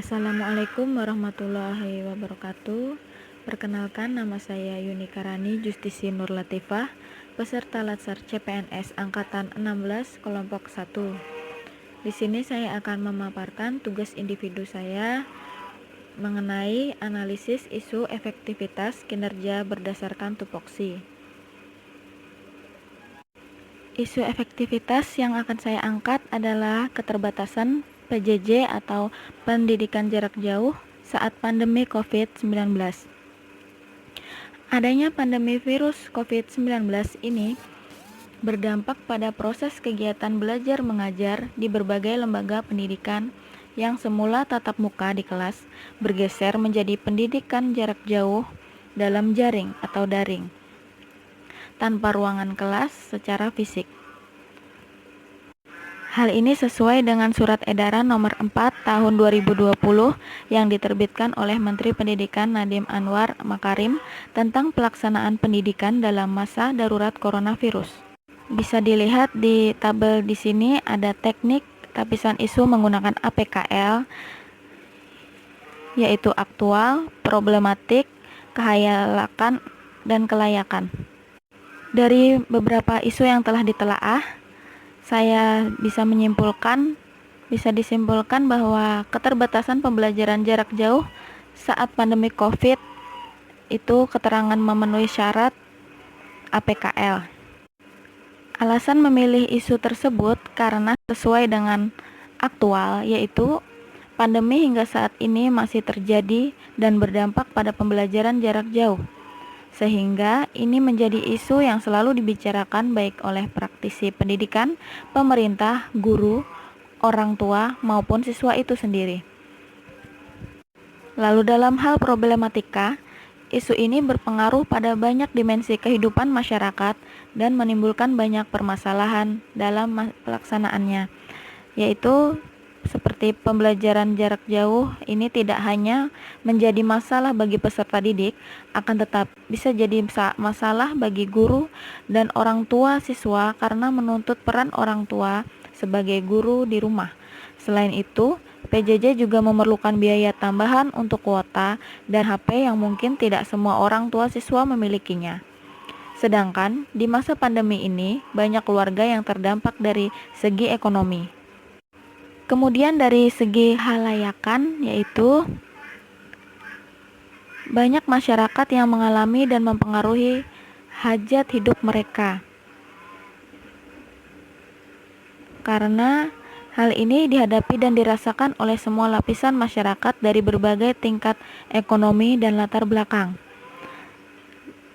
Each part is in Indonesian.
Assalamualaikum warahmatullahi wabarakatuh. Perkenalkan, nama saya Yunika Rani Justisi Nur Latifah, peserta Latsar CPNS Angkatan 16 Kelompok 1. Di sini saya akan memaparkan tugas individu saya mengenai analisis isu efektivitas kinerja berdasarkan tupoksi. Isu efektivitas yang akan saya angkat adalah keterbatasan PJJ atau pendidikan jarak jauh saat pandemi COVID-19. Adanya pandemi virus COVID-19 ini berdampak pada proses kegiatan belajar mengajar di berbagai lembaga pendidikan yang semula tatap muka di kelas bergeser menjadi pendidikan jarak jauh dalam jaring atau daring, tanpa ruangan kelas secara fisik. Hal ini sesuai dengan Surat Edaran Nomor 4 Tahun 2020 yang diterbitkan oleh Menteri Pendidikan Nadiem Anwar Makarim tentang pelaksanaan pendidikan dalam masa darurat coronavirus. Bisa dilihat di tabel di sini ada teknik tapisan isu menggunakan APKL, yaitu aktual, problematik, kehayalakan, dan kelayakan. Dari beberapa isu yang telah ditelaah, saya bisa disimpulkan bahwa keterbatasan pembelajaran jarak jauh saat pandemi COVID itu keterangan memenuhi syarat APKL. Alasan memilih isu tersebut karena sesuai dengan aktual, yaitu pandemi hingga saat ini masih terjadi dan berdampak pada pembelajaran jarak jauh, sehingga ini menjadi isu yang selalu dibicarakan baik oleh praktisi pendidikan, pemerintah, guru, orang tua, maupun siswa itu sendiri. Lalu dalam hal problematika, isu ini berpengaruh pada banyak dimensi kehidupan masyarakat dan menimbulkan banyak permasalahan dalam pelaksanaannya, yaitu seperti pembelajaran jarak jauh ini tidak hanya menjadi masalah bagi peserta didik, akan tetapi bisa jadi masalah bagi guru dan orang tua siswa karena menuntut peran orang tua sebagai guru di rumah. Selain itu, PJJ juga memerlukan biaya tambahan untuk kuota dan HP yang mungkin tidak semua orang tua siswa memilikinya. Sedangkan di masa pandemi ini, banyak keluarga yang terdampak dari segi ekonomi. Kemudian dari segi halayakan, yaitu banyak masyarakat yang mengalami dan mempengaruhi hajat hidup mereka. Karena hal ini dihadapi dan dirasakan oleh semua lapisan masyarakat dari berbagai tingkat ekonomi dan latar belakang.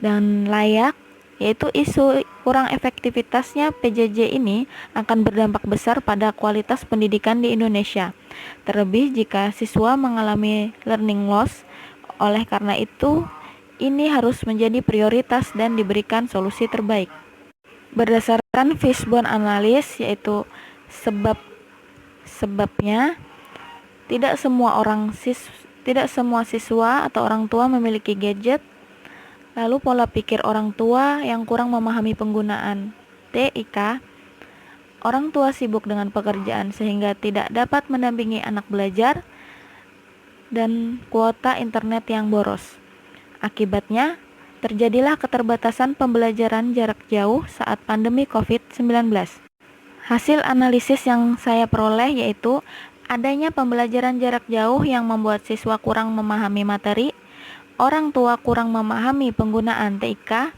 Dan layak, yaitu isu kurang efektivitasnya PJJ ini akan berdampak besar pada kualitas pendidikan di Indonesia. Terlebih jika siswa mengalami learning loss. Oleh karena itu, ini harus menjadi prioritas dan diberikan solusi terbaik. Berdasarkan Fishbone Analysis, yaitu sebabnya tidak semua siswa atau orang tua memiliki gadget. Lalu pola pikir orang tua yang kurang memahami penggunaan TIK, orang tua sibuk dengan pekerjaan sehingga tidak dapat mendampingi anak belajar, dan kuota internet yang boros. Akibatnya, terjadilah keterbatasan pembelajaran jarak jauh saat pandemi COVID-19. Hasil analisis yang saya peroleh yaitu adanya pembelajaran jarak jauh yang membuat siswa kurang memahami materi, orang tua kurang memahami penggunaan TIK,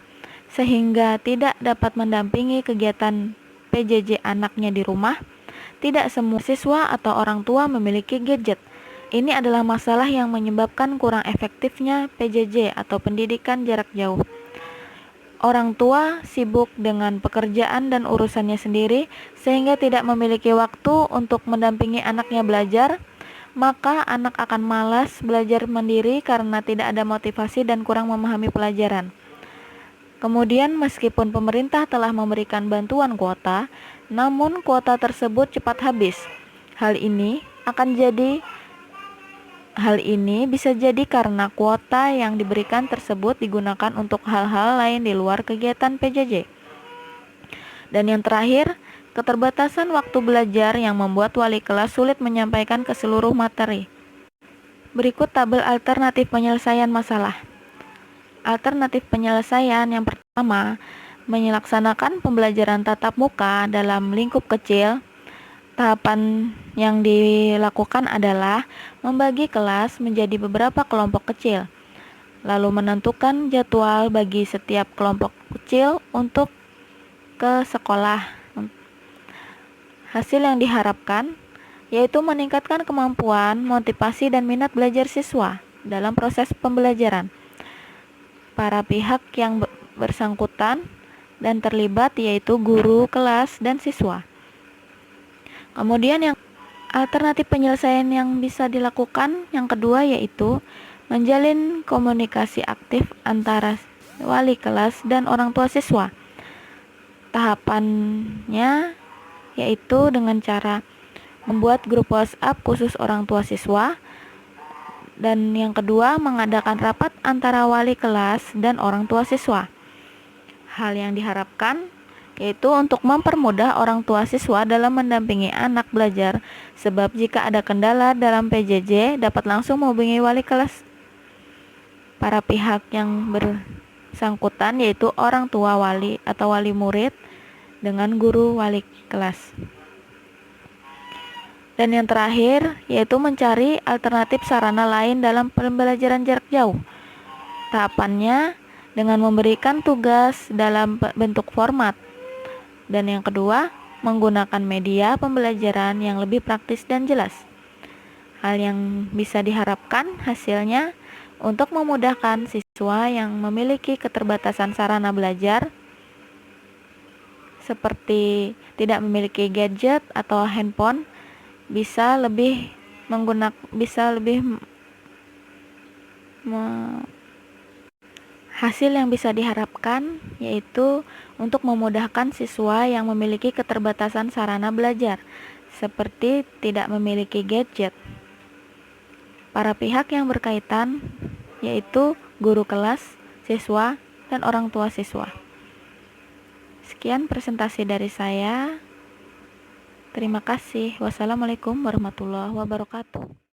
sehingga tidak dapat mendampingi kegiatan PJJ anaknya di rumah. Tidak semua siswa atau orang tua memiliki gadget. Ini adalah masalah yang menyebabkan kurang efektifnya PJJ atau pendidikan jarak jauh. Orang tua sibuk dengan pekerjaan dan urusannya sendiri sehingga tidak memiliki waktu untuk mendampingi anaknya belajar, maka anak akan malas belajar mandiri karena tidak ada motivasi dan kurang memahami pelajaran. Kemudian meskipun pemerintah telah memberikan bantuan kuota, namun kuota tersebut cepat habis. Hal ini bisa jadi karena kuota yang diberikan tersebut digunakan untuk hal-hal lain di luar kegiatan PJJ. Dan yang terakhir, keterbatasan waktu belajar yang membuat wali kelas sulit menyampaikan ke seluruh materi. Berikut tabel alternatif penyelesaian masalah. Alternatif penyelesaian yang pertama, melaksanakan pembelajaran tatap muka dalam lingkup kecil. Tahapan yang dilakukan adalah membagi kelas menjadi beberapa kelompok kecil, lalu menentukan jadwal bagi setiap kelompok kecil untuk ke sekolah. Hasil yang diharapkan yaitu meningkatkan kemampuan, motivasi, dan minat belajar siswa dalam proses pembelajaran. Para pihak yang bersangkutan dan terlibat yaitu guru, kelas, dan siswa. Kemudian yang alternatif penyelesaian yang bisa dilakukan yang kedua yaitu menjalin komunikasi aktif antara wali kelas dan orang tua siswa. Tahapannya yaitu dengan cara membuat grup WhatsApp khusus orang tua siswa, dan yang kedua mengadakan rapat antara wali kelas dan orang tua siswa. Hal yang diharapkan yaitu untuk mempermudah orang tua siswa dalam mendampingi anak belajar, sebab jika ada kendala dalam PJJ dapat langsung menghubungi wali kelas. Para pihak yang bersangkutan yaitu orang tua wali atau wali murid dengan guru wali kelas. Dan yang terakhir yaitu mencari alternatif sarana lain dalam pembelajaran jarak jauh. Tahapannya dengan memberikan tugas dalam bentuk format. Dan yang kedua, menggunakan media pembelajaran yang lebih praktis dan jelas. Hal yang bisa diharapkan hasilnya untuk memudahkan siswa yang memiliki keterbatasan sarana belajar seperti tidak memiliki gadget atau handphone hasil yang bisa diharapkan yaitu untuk memudahkan siswa yang memiliki keterbatasan sarana belajar seperti tidak memiliki gadget. Para pihak yang berkaitan yaitu guru kelas, siswa, dan orang tua siswa. Sekian presentasi dari saya. Terima kasih. Wassalamualaikum warahmatullahi wabarakatuh.